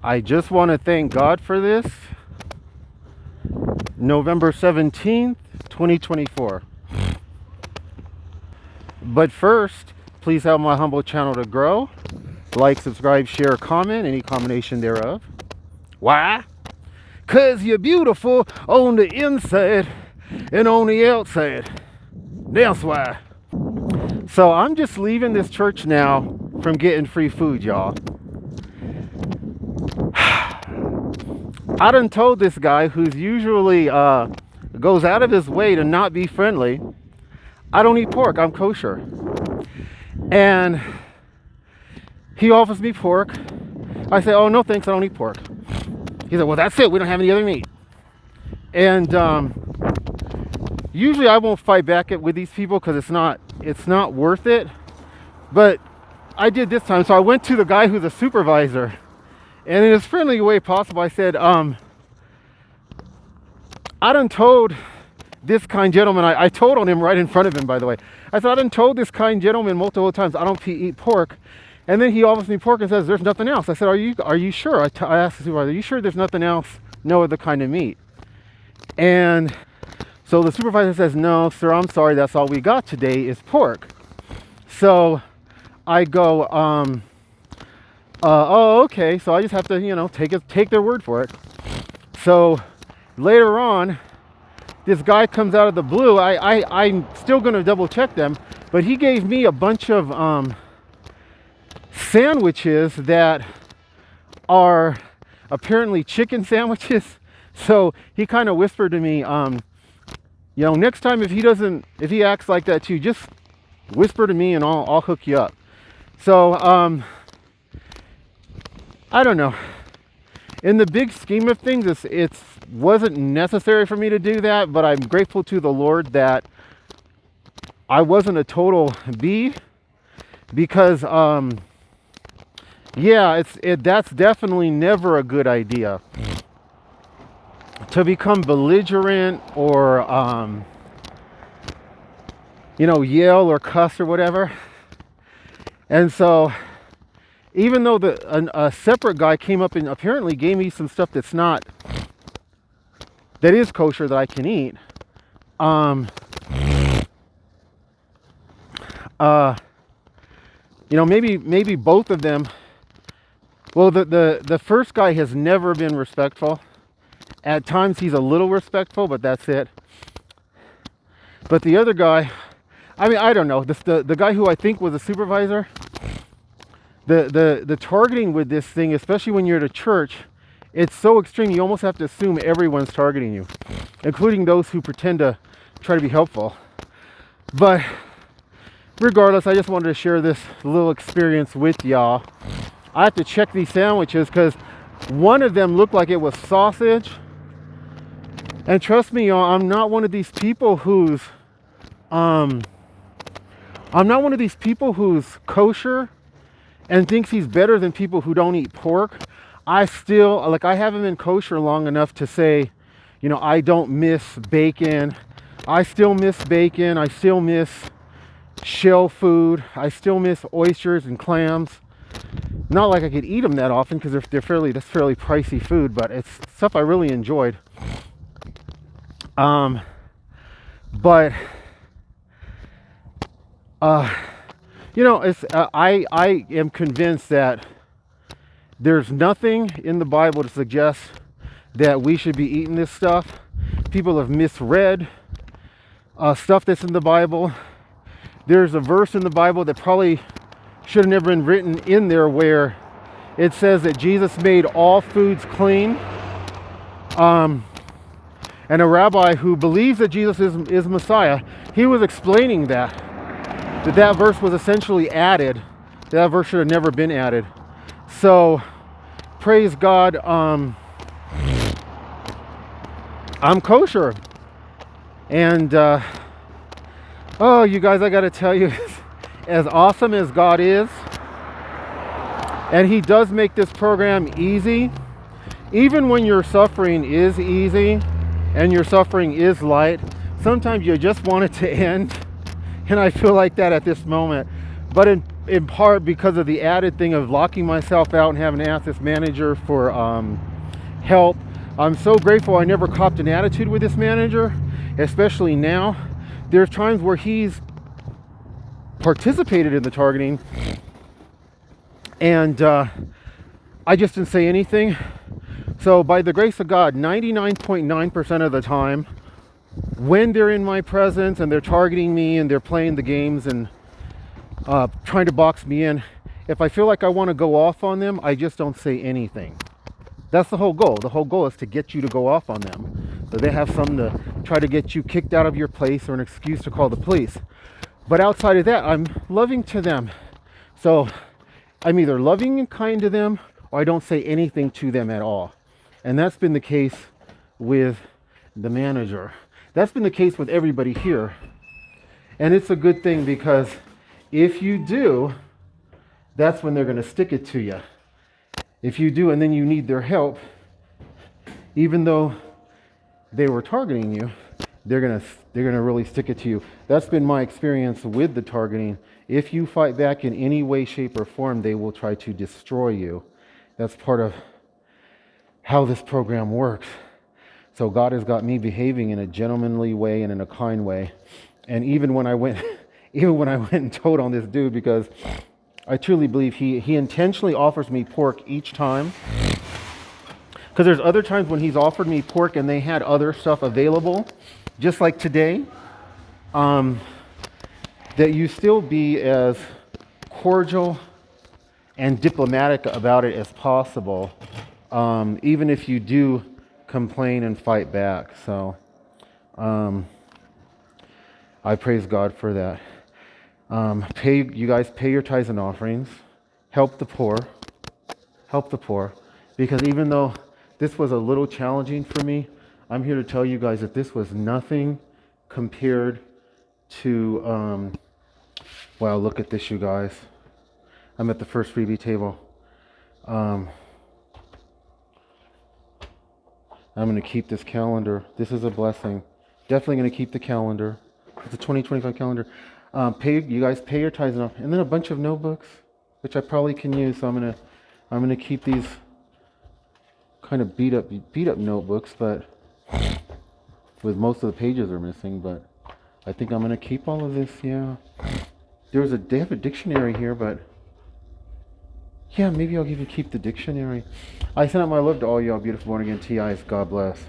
I just want to thank God for this. November 17th, 2024. But first, please help my humble channel to grow. Like, subscribe, share, comment, any combination thereof. Why? 'Cause you're beautiful on the inside and on the outside. That's why. So I'm just leaving this church now from getting free food, y'all. I done told this guy who's usually goes out of his way to not be friendly, I don't eat pork, I'm kosher. And he offers me pork. I say, oh no thanks, I don't eat pork. He said, well that's it, we don't have any other meat. And usually I won't fight back with these people because it's not worth it. But I did this time. So I went to the guy who's a supervisor, and in as friendly a way possible, I said, I done told this kind gentleman, I told on him right in front of him, by the way. I said, I done told this kind gentleman multiple times I don't eat pork. And then he offers me pork and says, there's nothing else. I said, are you sure? I asked the supervisor, are you sure there's nothing else? No other kind of meat? And so the supervisor says, no, sir, I'm sorry. That's all we got today is pork. So I go, oh, okay. So I just have to, take their word for it. So later on, this guy comes out of the blue. I'm still going to double check them, but he gave me a bunch of sandwiches that are apparently chicken sandwiches. So he kind of whispered to me, next time if he acts like that too, just whisper to me and I'll hook you up. So I don't know. In the big scheme of things, it wasn't necessary for me to do that, but I'm grateful to the Lord that I wasn't a total B, because that's definitely never a good idea to become belligerent or yell or cuss or whatever. And so even though a separate guy came up and apparently gave me some stuff that is kosher that I can eat, maybe both of them. Well, the first guy has never been respectful. At times he's a little respectful, but that's it. But the other guy, I don't know. The guy who I think was a supervisor, the targeting with this thing, especially when you're at a church, it's so extreme. You almost have to assume everyone's targeting you, including those who pretend to try to be helpful. But regardless, I just wanted to share this little experience with y'all. I have to check these sandwiches because one of them looked like it was sausage. And trust me, y'all, I'm not one of these people who's kosher and thinks he's better than people who don't eat pork. I haven't been kosher long enough to say, I don't miss bacon. I still miss bacon. I still miss shell food. I still miss oysters and clams. Not like I could eat them that often because that's fairly pricey food, but it's stuff I really enjoyed. But I am convinced that there's nothing in the Bible to suggest that we should be eating this stuff. People have misread stuff that's in the Bible. There's a verse in the Bible that probably should have never been written in there where it says that Jesus made all foods clean. And a rabbi who believes that Jesus is Messiah, he was explaining that verse was essentially added. That verse should have never been added. So, praise God, I'm kosher. And, you guys, I gotta tell you, as awesome as God is, and he does make this program easy, even when your suffering is easy and your suffering is light, sometimes you just want it to end. And I feel like that at this moment. But in part because of the added thing of locking myself out and having to ask this manager for help. I'm so grateful I never copped an attitude with this manager, especially now. There's times where he's participated in the targeting and I just didn't say anything. So by the grace of God, 99.9% of the time, when they're in my presence and they're targeting me and they're playing the games and trying to box me in, if I feel like I want to go off on them, I just don't say anything. That's the whole goal. The whole goal is to get you to go off on them. So they have something to try to get you kicked out of your place or an excuse to call the police. But outside of that, I'm loving to them. So I'm either loving and kind to them or I don't say anything to them at all. And that's been the case with the manager. That's been the case with everybody here. And it's a good thing because if you do, that's when they're going to stick it to you. If you do and then you need their help, even though they were targeting you, they're gonna really stick it to you. That's been my experience with the targeting. If you fight back in any way, shape, or form, they will try to destroy you. That's part of how this program works. So God has got me behaving in a gentlemanly way and in a kind way. And even when I went and told on this dude, because I truly believe he intentionally offers me pork each time. Because there's other times when he's offered me pork and they had other stuff available, just like today, that you still be as cordial and diplomatic about it as possible, even if you do complain and fight back. So I praise God for that. You guys pay your tithes and offerings, help the poor, because even though this was a little challenging for me, I'm here to tell you guys that this was nothing compared to, wow, look at this, you guys. I'm at the first freebie table. I'm going to keep this calendar. This is a blessing. Definitely going to keep the calendar. It's a 2025 calendar. You guys pay your tithes and offerings, and then a bunch of notebooks, which I probably can use. So I'm gonna keep these kind of beat up notebooks, but with most of the pages are missing. But I think I'm gonna keep all of this. Yeah, they have a dictionary here, but yeah, maybe I'll even keep the dictionary. I send out my love to all y'all beautiful born again TIs. God bless.